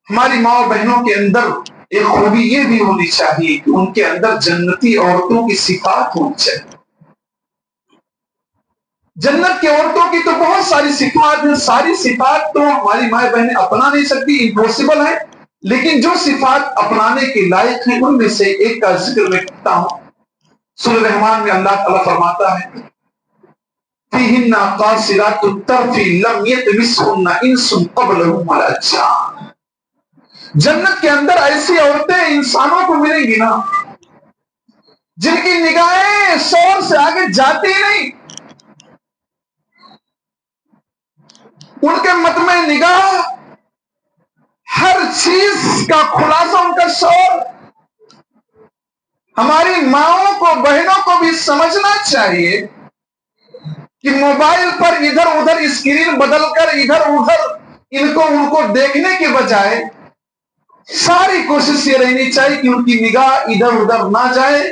ہماری ماں اور بہنوں کے اندر ایک خوبی یہ بھی ہونی چاہیے کہ ان کے اندر جنتی عورتوں کی صفات ہونی چاہیے. جنت کی عورتوں کی تو بہت ساری صفات ہیں، ساری صفات تو ہماری مائیں بہنیں اپنا نہیں سکتی، امپوسیبل ہے، لیکن جو صفات اپنانے کے لائق ہیں ان میں سے ایک کا ذکر میں کرتا ہوں. سورہ رحمان میں اللہ تعالیٰ فرماتا ہے فیہن قاصرات الطرف لم یطمثہن انس قبلہم ولا جان. جنت کے اندر ایسی عورتیں انسانوں کو ملیں گی نا جن کی نگاہیں شوہر سے آگے جاتی نہیں، ان کے مطمع نگاہ ہر چیز کا خلاصہ ان کا شوہر. ہماری ماؤں کو بہنوں کو بھی سمجھنا چاہیے کہ موبائل پر ادھر ادھر اسکرین بدل کر ادھر ادھر ان کو دیکھنے کے بجائے ساری کوشش یہ رہنی چاہیے کہ ان کی نگاہ ادھر ادھر نہ جائے.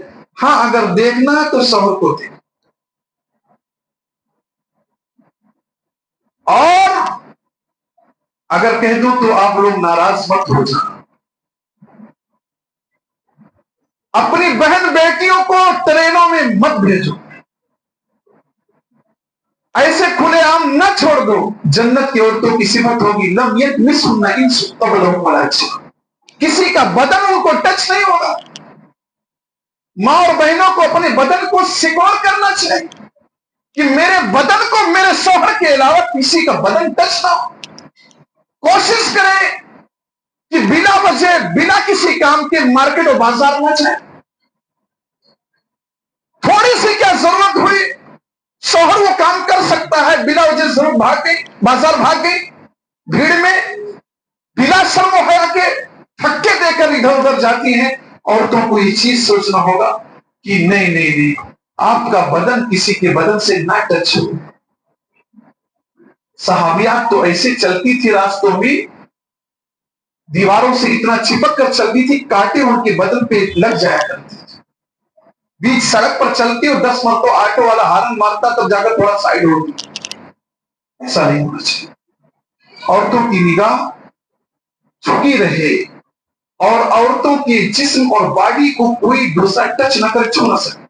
ہاں اگر دیکھنا ہے تو شوہر کو دیکھ. اور اگر کہہ دوں تو آپ لوگ ناراض مت ہو جانا، اپنی بہن بیٹیوں کو ٹرینوں میں مت بھیجو، ایسے کھلے عام نہ چھوڑ دو. جنت کی عورتوں کی صفت ہوگی لم یطمثہن انس قبلہم ولا جان. کسی کا بدن ان کو ٹچ نہیں ہوگا. ماں اور بہنوں کو اپنے بدن کو سیکور کرنا چاہیے کہ میرے بدن کو میرے شوہر کے علاوہ کسی کا بدن ٹچ نہ ہو. کوشش کریں کہ بلا وجہ بنا کسی کام کے مارکیٹ اور بازار نہ جائیں. تھوڑی سی کیا ضرورت ہوئی شوہر وہ کام کر سکتا ہے، بلا وجہ ضرورت بھاگ گئی، بازار بھاگ گئی، بھیڑ میں بلا شرم و حیا کے پھٹکے دے کر ادھر ادھر جاتی ہیں. عورتوں کو یہ چیز سوچنا ہوگا کہ نہیں آپ کا بدن کسی کے بدن سے نہ ٹچ ہو. صحابیات تو ایسے چلتی تھی راستوں میں، دیواروں سے اتنا چپک کر چلتی تھی کانٹے ان کے بدن پہ لگ جایا کرتے تھے. بیچ سڑک پر چلتی اور 10 مرتبہ آٹو والا ہارن مارتا تب جا کر تھوڑا سائڈ ہوتی. ایسا نہیں ہونا چاہیے. عورتوں کی نگاہ جھکی رہے اور عورتوں کے جسم اور باڈی کو کوئی دوسرا ٹچ نہ کر چھو نہ سکے.